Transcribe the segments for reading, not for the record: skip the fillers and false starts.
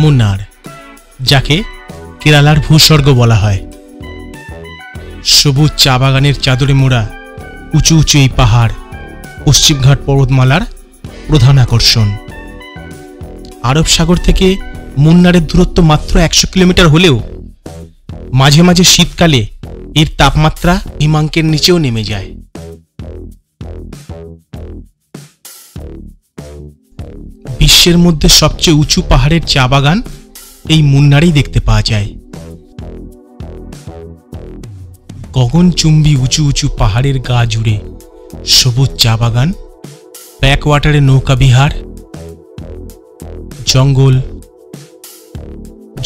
মুন্নার, যাকে কেরালার ভূস্বর্গ বলা হয়। সবুজ চা বাগানের চাদরে মোড়া উঁচু উঁচু এই পাহাড় পশ্চিমঘাট পর্বতমালার প্রধান আকর্ষণ। আরব সাগর থেকে মুন্নারের দূরত্ব মাত্র 100 কিলোমিটার হলেও মাঝে মাঝে শীতকালে এর তাপমাত্রা হিমাঙ্কের নিচেও নেমে যায়। বিশ্বের মধ্যে সবচেয়ে উঁচু পাহাড়ের চা বাগান এই মুন্নারেই দেখতে পাওয়া যায়। গগনচুম্বী উঁচু উঁচু পাহাড়ের গা জুড়ে সবুজ চা বাগান, ব্যাকওয়াটারে নৌকা বিহার, জঙ্গল,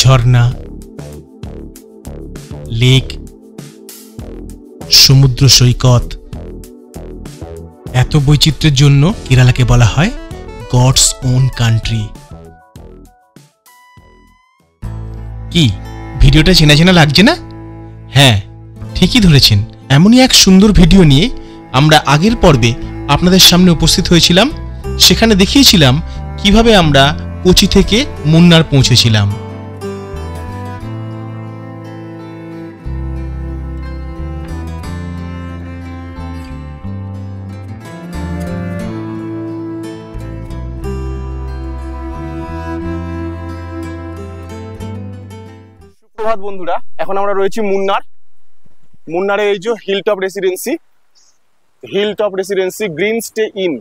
ঝর্ণা, লেক, সমুদ্র সৈকত। এত বৈচিত্র্যের জন্য কেরালাকে বলা হয় গডস ওন কান্ট্রি। কি ভিডিওটা চেনা চেনা লাগছে না? হ্যাঁ, ঠিকই ধরেছেন। এমনই এক সুন্দর ভিডিও নিয়ে আমরা আগের পর্বে আপনাদের সামনে উপস্থিত হয়েছিলাম। সেখানে দেখিয়েছিলাম কিভাবে আমরা কোচি থেকে মুন্নার পৌঁছেছিলাম। সুপ্রভাত বন্ধুরা, এখন আমরা রয়েছি মুন্নারে এই যে hilltop residency green stay in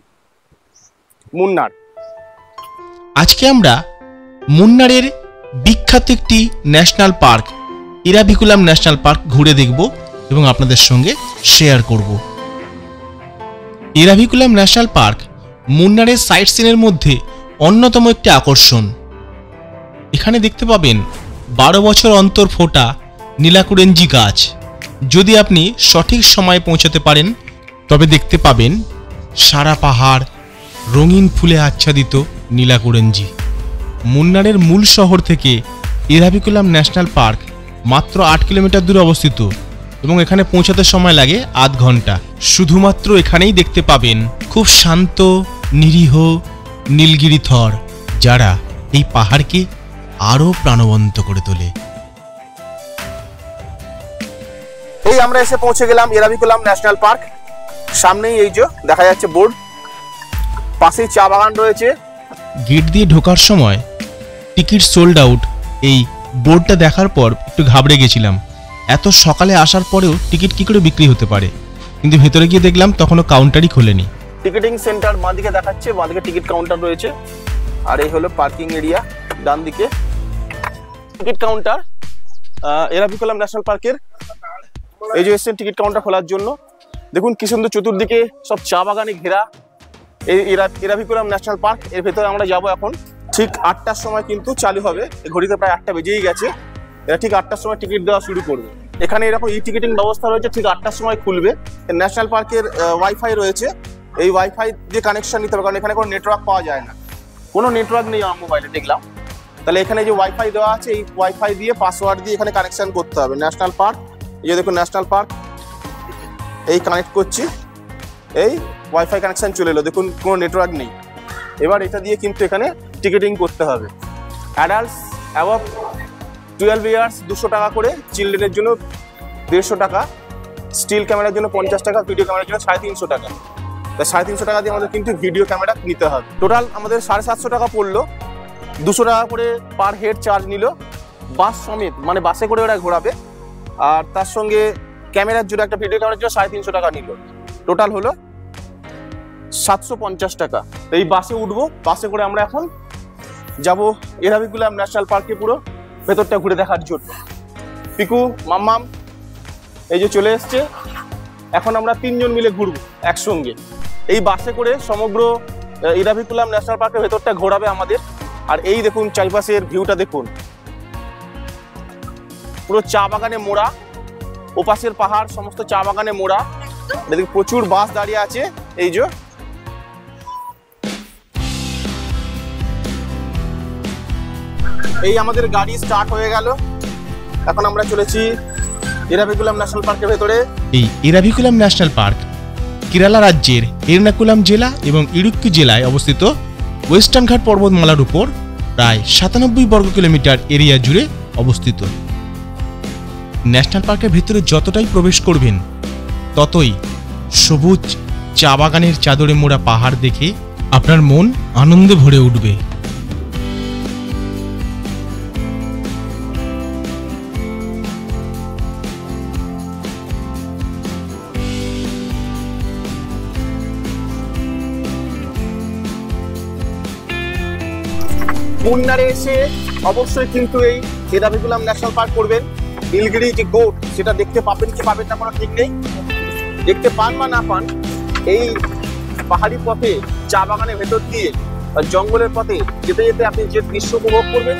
Munnar. আজকে আমরা মুন্নারের বিখ্যাত একটি national park Eravikulam national park ঘুরে দেখব এবং আপনাদের সঙ্গে শেয়ার করব। ইরাভিকুলাম ন্যাশনাল পার্ক মুন্নারের সাইট সিনের মধ্যে অন্যতম একটি আকর্ষণ। এখানে দেখতে পাবেন 12 বছর অন্তর ফোটা নীলাকুরেঞ্জি গাছ। যদি আপনি সঠিক সময়ে পৌঁছাতে পারেন তবে দেখতে পাবেন সারা পাহাড় রঙিন ফুলে আচ্ছাদিত নীলাকুরেঞ্জি। মুন্নারের মূল শহর থেকে ইরাভিকুলাম ন্যাশনাল পার্ক মাত্র 8 কিলোমিটার দূরে অবস্থিত এবং এখানে পৌঁছাতে সময় লাগে আধ ঘন্টা। শুধুমাত্র এখানেই দেখতে পাবেন খুব শান্ত নিরীহ নীলগিরি থর, যারা এই পাহাড়কে আরো প্রাণবন্ত করে তোলে। এই আমরা এসে পৌঁছে গেলাম ইরাভিকুলাম ন্যাশনাল পার্ক। সামনেই এই যে দেখা যাচ্ছে বোর্ড, পাশেই চা বাগান রয়েছে। গেট দিয়ে ঢোকার সময় টিকিট সোল্ড আউট এই বোর্ডটা দেখার পর একটু ঘাবড়ে গেছিলাম। এত সকালে আসার পরেও টিকিট কি করে বিক্রি হতে পারে, কিন্তু ভেতরে গিয়ে দেখলাম তখনও কাউন্টারই খোলেনি। টিকিটিং সেন্টার বাঁদিকে দেখাচ্ছে, বাঁদিকে টিকিট কাউন্টার রয়েছে, আর এই হলো পার্কিং এরিয়া ডান দিকে। টিকিট কাউন্টার ইরাভিকুলাম ন্যাশনাল পার্কের এই যে এসছেন টিকিট কাউন্টার খোলার জন্য। দেখুন কি সুন্দর চতুর্দিকে সব চা বাগানে ঘেরা এই ইরাভিকুলাম ন্যাশনাল পার্ক। এর ভেতরে আমরা যাব এখন। ঠিক 8টার সময় কিন্তু চালু হবে, ঘড়িতে প্রায় 8টা বেজেই গেছে। এরা ঠিক 8টার সময় টিকিট দেওয়া শুরু করবে। এখানে এরকম ই টিকিটিং ব্যবস্থা রয়েছে, ঠিক 8টার সময় খুলবে। ন্যাশনাল পার্কের ওয়াইফাই রয়েছে, এই ওয়াইফাই দিয়ে কানেকশন নিতে হবে, কারণ এখানে কোনো নেটওয়ার্ক পাওয়া যায় না, কোনো নেটওয়ার্ক নেই আমার মোবাইলে দেখলাম। তাহলে এখানে যে ওয়াইফাই দেওয়া আছে, এই ওয়াইফাই দিয়ে পাসওয়ার্ড দিয়ে এখানে কানেকশন করতে হবে। ন্যাশনাল পার্ক, এই যে দেখুন ন্যাশনাল পার্ক, এই কানেক্ট করছি, এই ওয়াইফাই কানেকশন চলে এলো। দেখুন কোনো নেটওয়ার্ক নেই। এবার এটা দিয়ে কিন্তু এখানে টিকিটিং করতে হবে। অ্যাডাল্টস অ্যাবভ 12 ইয়ার্স 200 টাকা করে, চিলড্রেনের জন্য 150 টাকা, স্টিল ক্যামেরার জন্য 50 টাকা, ভিডিও ক্যামেরার জন্য 350 টাকা। তাই 350 টাকা দিয়ে আমাদের কিন্তু ভিডিও ক্যামেরা নিতে হবে। টোটাল আমাদের 750 টাকা পড়লো। 200 টাকা করে পার হেড চার্জ নিল, বাস সমেত, মানে বাসে করে ওরা ঘোরাবে। আর তার সঙ্গে ক্যামেরার জন্য, একটা ভিডিও ক্যামেরার জন্য 350 টাকা নিল। টোটাল হলো 750 টাকা। এই বাসে উঠবো, বাসে করে আমরা এখন যাব ইরাভিকুলাম ন্যাশনাল পার্কে পুরো ভেতরটা ঘুরে দেখার জন্য। পিকু মাম্মাম এই যে চলে এসছে। এখন আমরা 3 জন মিলে ঘুরবো একসঙ্গে। এই বাসে করে সমগ্র ইরাভিকুলাম ন্যাশনাল পার্কের ভেতরটা ঘোরাবে আমাদের। আর এই দেখুন চারিপাশের ভিউটা দেখুন, পুরো চা বাগানে মোড়া, ওপাশের পাহাড় সমস্ত চা বাগানে মোড়া। দেখুন প্রচুর বাস দাঁড়িয়ে আছে। এই যে এই আমাদের গাড়ি স্টার্ট হয়ে গেল। এখন আমরা চলেছি ইরাভিকুলাম ন্যাশনাল পার্কের ভেতরে। এই ইরাভিকুলাম ন্যাশনাল পার্ক কেরালা রাজ্যের এর্নাকুলাম জেলা এবং ইডুক্কি জেলায় অবস্থিত ওয়েস্টার্ন ঘাট পর্বতমালার উপর প্রায় 97 বর্গ কিলোমিটার এরিয়া জুড়ে অবস্থিত। ন্যাশনাল পার্কের ভিতরে যতটাই প্রবেশ করবেন ততই সবুজ চা বাগানের চাদরে মোড়া পাহাড় দেখে আপনার মন আনন্দে ভরে উঠবে। মুন্নারে এসে অবশ্যই কিন্তু এই এরাভিকুলাম ন্যাশনাল পার্ক করবেন। নীলগিরি যে গোট সেটা দেখতে পাবেন কি পাবেন না কোনো ঠিক নেই, দেখতে পান বা না পান এই পাহাড়ি পথে চা বাগানের ভেতর দিয়ে জঙ্গলের পথে যেতে যেতে আপনি যে দৃশ্য উপভোগ করবেন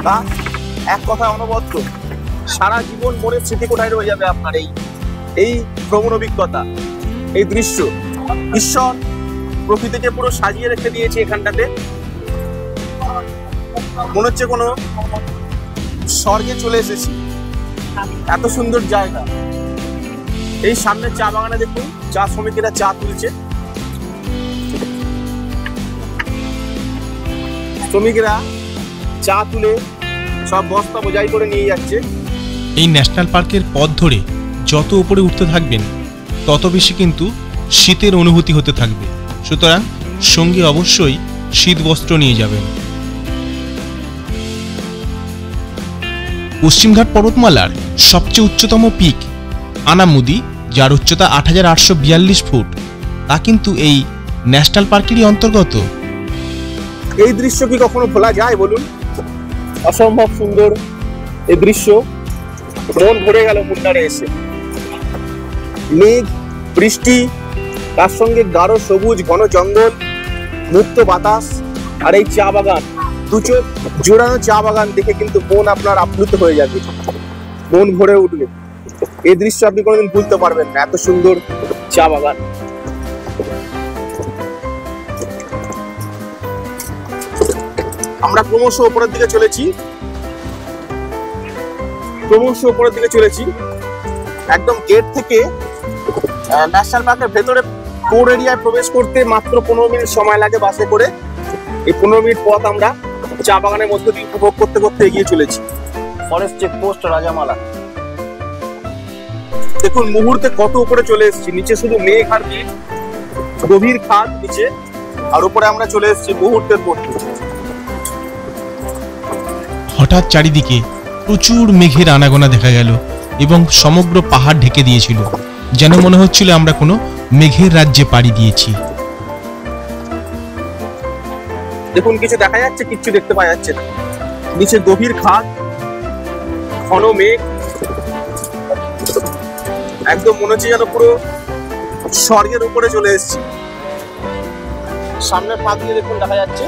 তা এক কথা অনবদ্য, সারা জীবন মনে স্মৃতি কোঠায় রয়ে যাবে আপনার এই ভ্রমণ অভিজ্ঞতা, এই দৃশ্য। ঈশ্বর প্রকৃতিকে পুরো সাজিয়ে রেখে দিয়েছে এখানটাতে, মনে হচ্ছে কোনো স্বর্গে চলে এসেছি, এত সুন্দর জায়গা। এই সামনে চা বাগানে দেখুন চা শ্রমিকেরা চা তুলছে, শ্রমিকেরা চা তুলে সব বস্তা বোঝাই করে নিয়ে যাচ্ছে। এই ন্যাশনাল পার্কের পথ ধরে যত উপরে উঠতে থাকবেন তত বেশি কিন্তু শীতের অনুভূতি হতে থাকবে, সুতরাং সঙ্গে অবশ্যই শীত বস্ত্র নিয়ে যাবেন। পশ্চিমঘাট পর্বতমালার সবচেয়ে উচ্চতম পিক আনামুদি, যার উচ্চতা 8842 ফুট, তা কিন্তু এই ন্যাশনাল পার্কেরই অন্তর্গত। এই দৃশ্য কি কখনো ভোলা যায় বলুন? অসম্ভব সুন্দর এই দৃশ্য, মন ভরে গেল মুন্নারে এসে। মেঘ, বৃষ্টি, তার সঙ্গে গাঢ় সবুজ ঘন জঙ্গল, মুক্ত বাতাস আর এই চা বাগান, দু চোখ জোড়ানো চা বাগান দেখে কিন্তু মন আপনার আপ্লুত হয়ে যাবে, মন ভরে উঠবে। এই দৃশ্য আপনি কোনোদিন ভুলতে পারবেন না, এত সুন্দর চা বাগান। আমরা ক্রমশ উপরের দিকে চলেছি, একদম গেট থেকে ন্যাশনাল পার্কের ভেতরে কোর এরিয়ায় প্রবেশ করতে মাত্র 15 মিনিট সময় লাগে বাসে করে। এই 15 মিনিট পথ আমরা চা বাগানের মধ্যে দিয়ে উপভোগ করতে করতে এগিয়ে চলেছি। ফরেস্ট চেকপোস্ট রাজামালা, দেখুন মুহূর্তে কত উপরে চলে এসেছি। নিচে শুধু মেঘ আর মেঘ, গভীর খাদ নিচে, আর উপরে আমরা চলে এসেছি মুহূর্তের মধ্যে। হঠাৎ চারিদিকে প্রচুর মেঘের আনাগোনা দেখা গেল এবং সমগ্র পাহাড় ঢেকে দিয়েছিল, যেন মনে হচ্ছিল আমরা কোনো মেঘের রাজ্যে পাড়ি দিয়েছি। দেখুন কিছু দেখা যাচ্ছে, কিচ্ছু দেখতে পাওয়া যাচ্ছে না। নিচে গভীর খাদ, ঘন মেঘ, একদম মনে হচ্ছে যেন পুরো স্বর্গের উপরে চলে এসেছি। সামনে পা দিয়ে দেখুন দেখা যাচ্ছে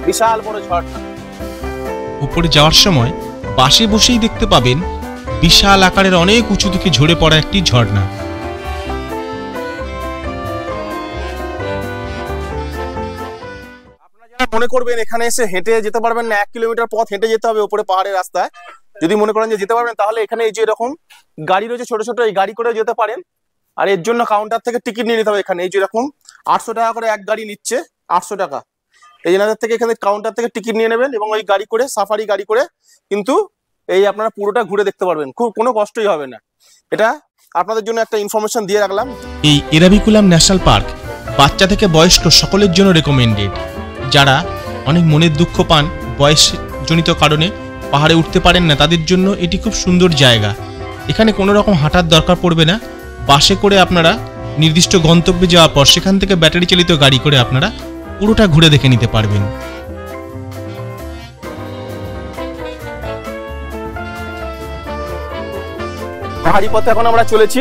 বিশাল বড় ঝর্ণা। উপরে যাওয়ার সময় বাসে বসেই দেখতে পাবেন বিশাল আকারের অনেক উঁচু থেকে ঝরে পড়া একটি ঝর্ণা। আপনারা যারা মনে করবেন এখানে এসে হেঁটে যেতে পারবেন না, 1 কিলোমিটার পথ হেঁটে যেতে হবে উপরে পাহাড়ের রাস্তায়, যদি মনে করেন যে যেতে পারবেন তাহলে এখানে এই যে এরকম গাড়ি রয়েছে ছোট ছোট, এই গাড়ি করে যেতে পারেন। আর এর জন্য কাউন্টার থেকে টিকিট নিয়ে নিতে হবে। এখানে এই যে এরকম 800 টাকা করে এক গাড়ি নিচ্ছে, 800 টাকা। এই জেনাদের থেকে এখানে কাউন্টার থেকে টিকিট নিয়ে নেবেন এবং ওই গাড়ি করে, সাফারি গাড়ি করে কিন্তু এই আপনারা পুরোটা ঘুরে দেখতে পারবেন, খুব কোনো কষ্টই হবে না। এটা আপনাদের জন্য একটা ইনফরমেশন দিয়ে রাখলাম। এই এরাভিকুলাম ন্যাশনাল পার্ক বাচ্চা থেকে বয়স্ক সকলের জন্য রেকমেন্ডেড। যারা অনেক মনের দুঃখ পান, বয়সজনিত কারণে পাহাড়ে উঠতে পারেন না, তাদের জন্য এটি খুব সুন্দর জায়গা। এখানে কোনো রকম হাঁটার দরকার পড়বে না। বাসে করে আপনারা নির্দিষ্ট গন্তব্যে যাওয়ার পর সেখান থেকে ব্যাটারি চালিত গাড়ি করে আপনারা পুরোটা ঘুরে দেখে নিতে পারবেন। পাহাড়ি পথে এখন আমরা চলেছি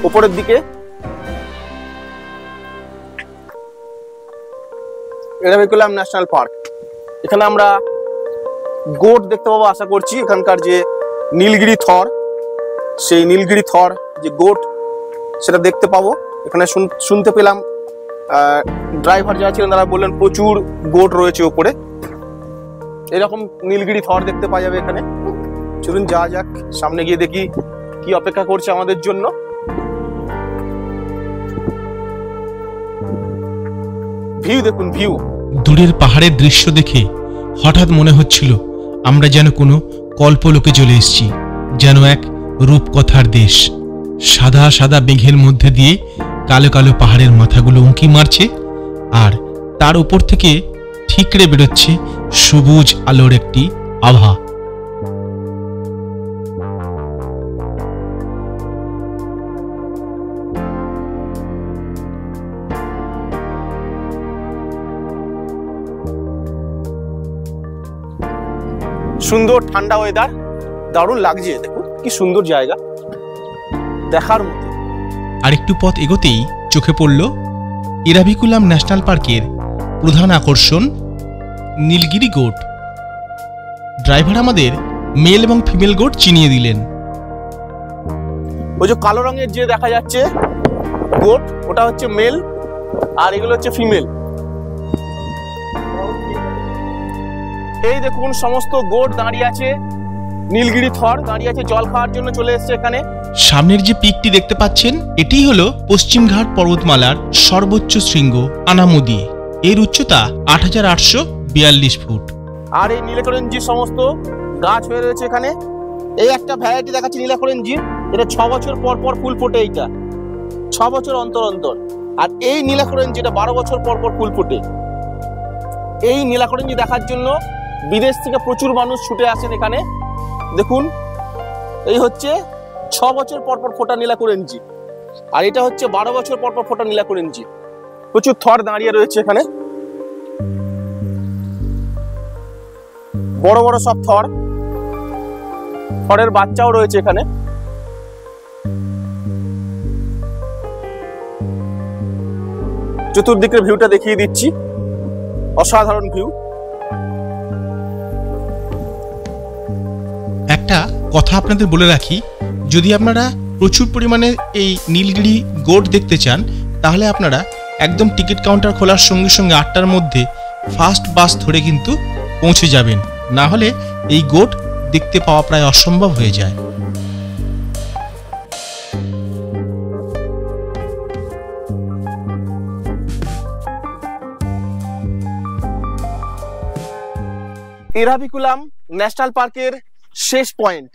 উপরের দিকে। এরাভিকুলাম ন্যাশনাল পার্ক, এখানে আমরা গোট দেখতে পাবো আশা করছি। এখানকার যে নীলগিরি থর, সেই নীলগিরি থর যে গোট সেটা দেখতে পাবো। এখানে শুনতে পেলাম ড্রাইভার যারা ছিলেন তারা বললেন প্রচুর গোট রয়েছে উপরে। এরকম নীলগিরি থর দেখতে পাওয়া যাবে এখানে। চলুন যাওয়া যাক, সামনে গিয়ে দেখি কি অপেক্ষা করছে আমাদের জন্য। ভিউ দেখুন, ভিউ দূরের পাহাড়ের দৃশ্য দেখে হঠাৎ মনে হচ্ছিল আমরা যেন কোনো কল্পলোকে চলে এসেছি, যেন এক রূপকথার দেশ। সাদা সাদা মেঘের মধ্যে দিয়ে কালো কালো পাহাড়ের মাথাগুলো উঁকি মারছে, আর তার উপর থেকে ঠিকরে বেরোচ্ছে সবুজ আলোর একটি আভা। সুন্দর ঠান্ডা ওয়েদার, দারুণ লাগছে। দেখুন কি সুন্দর জায়গা, দেখার মতো। আর একটু পথ এগোতেই চোখে পড়ল ইরাভিকুলাম ন্যাশনাল পার্কের প্রধান আকর্ষণ নীলগিরি গোট। ড্রাইভার আমাদের মেল এবং ফিমেল গোট চিনিয়ে দিলেন। ওই যে কালো রঙের যে দেখা যাচ্ছে গোট, ওটা হচ্ছে মেল, আর এগুলো হচ্ছে ফিমেল। এই দেখুন সমস্ত গোট দাঁড়িয়ে আছে, নীলগিরি থর দাঁড়িয়ে আছে, জল খাওয়ার জন্য চলে এসেছে এখানে। সামনের যে পিকটি দেখতে পাচ্ছেন, এটিই হলো পশ্চিমঘাট পর্বতমালার সর্বোচ্চ শৃঙ্গ আনামুদি। এর উচ্চতা ৮৮৪২ ফুট। আর এই নীলকরঞ্জি সমস্ত গাছ হয়ে রয়েছে এখানে। এই একটা ভ্যারাইটি দেখাচ্ছে নীলকরঞ্জি, এটা ৬ বছর পর পর ফুল ফোটে, এইটা ৬ বছর অন্তর অন্তর। আর এই নীলকরঞ্জি এটা ১২ বছর পর পর ফুল ফোটে। এই নীলকরঞ্জি দেখার জন্য বিদেশ থেকে প্রচুর মানুষ ছুটে আসেন এখানে। দেখুন এই হচ্ছে ৬ বছর পর পর ফোটা নীলকরঞ্জি, আর এটা হচ্ছে ১২ বছর পর পর ফোটা নীলকরঞ্জি। প্রচুর থর দাঁড়িয়ে রয়েছে এখানে, বড় বড় সব থর, থরের বাচ্চাও রয়েছে এখানে। চতুর্দিকের ভিউটা দেখিয়ে দিচ্ছি, অসাধারণ ভিউ। একটা কথা আপনাদের বলে রাখি, যদি আপনারা প্রচুর পরিমাণে এই নীলগিরি গোট দেখতে চান, তাহলে আপনারা একদম টিকিট কাউন্টার খোলার সঙ্গে সঙ্গে ৮টার মধ্যে ফার্স্ট বাস ধরে কিন্তু পৌঁছে যাবেন, না হলে এই গোট দেখতে পাওয়া প্রায় অসম্ভব হয়ে যায়। ইরাভিকুলাম ন্যাশনাল পার্কের শেষ পয়েন্ট,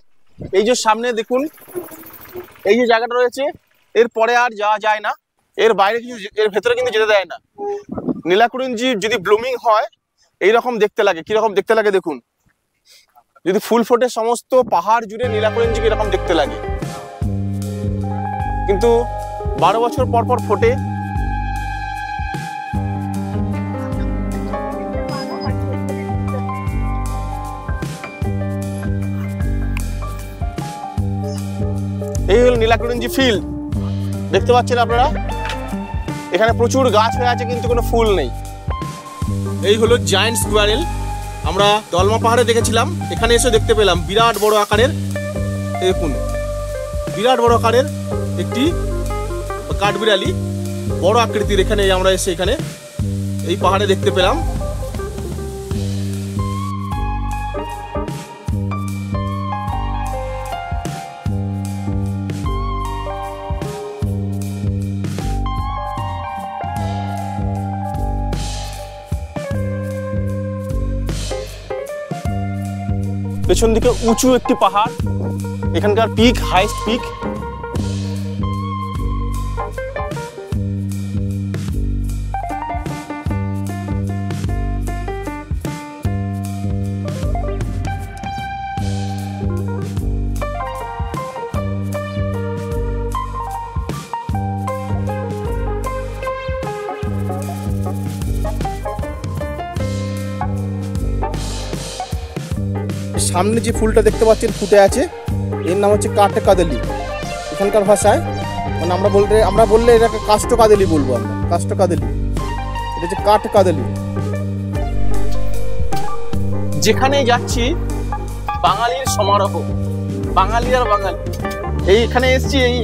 এই যে সামনে দেখুন এই যে জায়গাটা রয়েছে, এর পরে আর যাওয়া যায় না, এর বাইরে কিছু, এর ভেতরে কিন্তু যেতে দেয় না। নীলকরঞ্জি যদি ব্লুমিং হয় এইরকম দেখতে লাগে। কিরকম দেখতে লাগে দেখুন, যদি ফুল ফোটে সমস্ত পাহাড় জুড়ে নীলকরঞ্জি কিরকম দেখতে লাগে, কিন্তু ১২ বছর পর পর ফোটে। এই হলো নীলকরঞ্জি ফিল্ড, দেখতে পাচ্ছেন আপনারা। এখানে প্রচুর গাছ হয়ে আছে কিন্তু কোনো ফুল নেই। এই হলো জায়ান্ট স্কোয়ারেল, আমরা দলমা পাহাড়ে দেখেছিলাম, এখানে এসে দেখতে পেলাম বিরাট বড় আকারের, দেখুন বিরাট বড় আকারের একটি কাঠবিড়ালি, বড় আকৃতির। এখানে আমরা এসে এখানে এই পাহাড়ে দেখতে পেলাম। পেছন দিকে উঁচু একটি পাহাড়, এখানকার পিক, হাইস্ট পিক। সামনে যে ফুলটা দেখতে পাচ্ছেন ফুটে আছে, এর নাম হচ্ছে কাঠকাদলি এখানকার ভাষায়। মানে আমরা বললে এটাকে কাষ্ঠকাদলি বলবো, আমরা কাষ্ঠকাদলি, এটা হচ্ছে কাঠকাদলি। যেখানে যাচ্ছি বাঙালির সমারোহ, বাঙালি আর বাঙালি। এইখানে এসছি, এই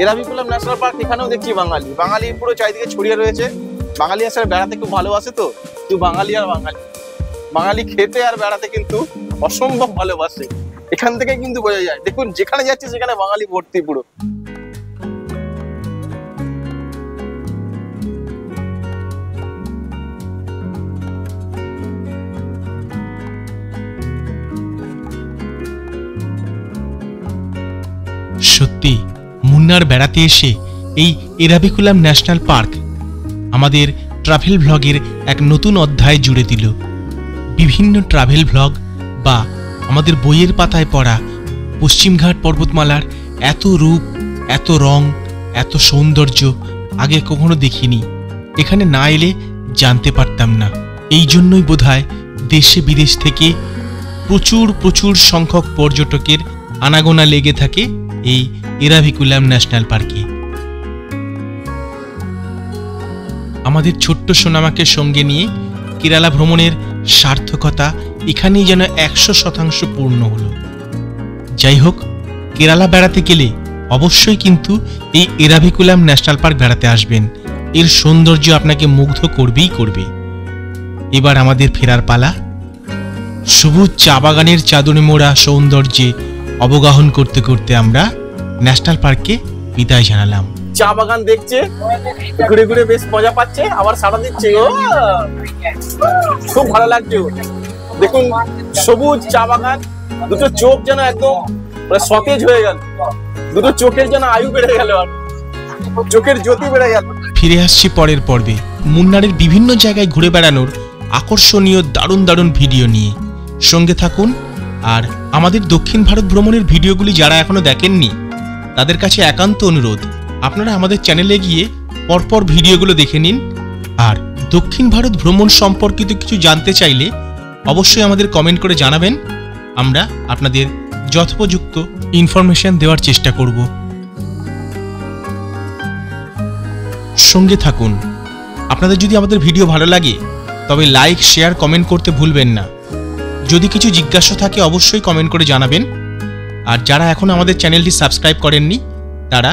ইরাভিকুলাম ন্যাশনাল পার্ক, এখানেও দেখছি বাঙালি, বাঙালি পুরো চারিদিকে ছড়িয়ে রয়েছে। বাঙালি আসলে বেড়াতে খুব ভালোবাসে, তো তুই বাঙালি আর বাঙালি, বাঙালি খেতে আর বেড়াতে কিন্তু অসম্ভব ভালোবাসে। এখান থেকে কিন্তু বোঝা যায়, দেখুন যেখানে যাচ্ছে সেখানে বাঙালি ভর্তি পুরো। মুন্নার বেড়াতে এসে এই এরাভিকুলাম ন্যাশনাল পার্ক আমাদের ট্রাভেল ভ্লগের এক নতুন অধ্যায় জুড়ে দিল। বিভিন্ন ট্রাভেল ভ্লগ বা আমাদের বইয়ের পাতায় পড়া পশ্চিমঘাট পর্বতমালার এত রূপ, এত রং, এত সৌন্দর্য আগে কখনো দেখিনি। এখানে না এলে জানতে পারতাম না। এই জন্যই বোধহয় দেশে বিদেশ থেকে প্রচুর প্রচুর সংখ্যক পর্যটকের আনাগোনা লেগে থাকে এই এরাভিকুলাম ন্যাশনাল পার্কে। আমাদের ছোট্ট সোনামাকে সঙ্গে নিয়ে কেরালা ভ্রমণের সার্থকতা এখানেই যেন 100% পূর্ণ হলো। যাই হোক, কেরালা বেড়াতে গেলে অবশ্যই কিন্তু এই এরাভিকুলাম ন্যাশনাল পার্ক বেড়াতে আসবেন। এর সৌন্দর্য আপনাকে মুগ্ধ করবেই করবে। এবার আমাদের ফেরার পালা। সবুজ চা বাগানের চাদরে মোড়া সৌন্দর্যে অবগাহন করতে করতে আমরা ন্যাশনাল পার্কে বিদায় জানালাম। চা বাগান দেখছে, ঘুরে ঘুরে বেশ মজা পাচ্ছে, আবার সাড়া দিচ্ছে। ও খুব ভালো লাগছে। দেখুন সবুজ চা বাগান, দুটো চোখ যেন একদম সতেজ হয়ে গেল, দুটো চোখের যেন আয়ু বেড়ে গেল, আর চোখের জ্যোতি বেড়ে গেল। ফিরে আসছি পরের পর্বে মুন্নারের বিভিন্ন জায়গায় ঘুরে বেড়ানোর আকর্ষণীয় দারুণ দারুণ ভিডিও নিয়ে। সঙ্গে থাকুন। আর আমাদের দক্ষিণ ভারত ভ্রমণের ভিডিওগুলি যারা এখনো দেখেননি তাদের কাছে একান্ত অনুরোধ, আপনারা আমাদের চ্যানেলে গিয়ে পরপর ভিডিওগুলো দেখে নিন। আর দক্ষিণ ভারত ভ্রমণ সম্পর্কিত কিছু জানতে চাইলে অবশ্যই আমাদের কমেন্ট করে জানাবেন। আমরা আপনাদের যথোপযুক্ত ইনফরমেশন দেওয়ার চেষ্টা করব। সঙ্গে থাকুন। আপনাদের যদি আমাদের ভিডিও ভালো লাগে তবে লাইক, শেয়ার, কমেন্ট করতে ভুলবেন না। যদি কিছু জিজ্ঞাসা থাকে অবশ্যই কমেন্ট করে জানাবেন। আর যারা এখন আমাদের চ্যানেলটি সাবস্ক্রাইব করেননি তারা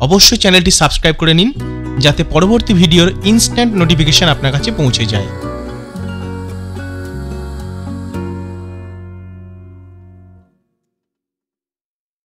অবশ্যই চ্যানেলটি সাবস্ক্রাইব করে নিন, যাতে পরবর্তী ভিডিওর ইনস্ট্যান্ট নোটিফিকেশন আপনার কাছে পৌঁছে যায়।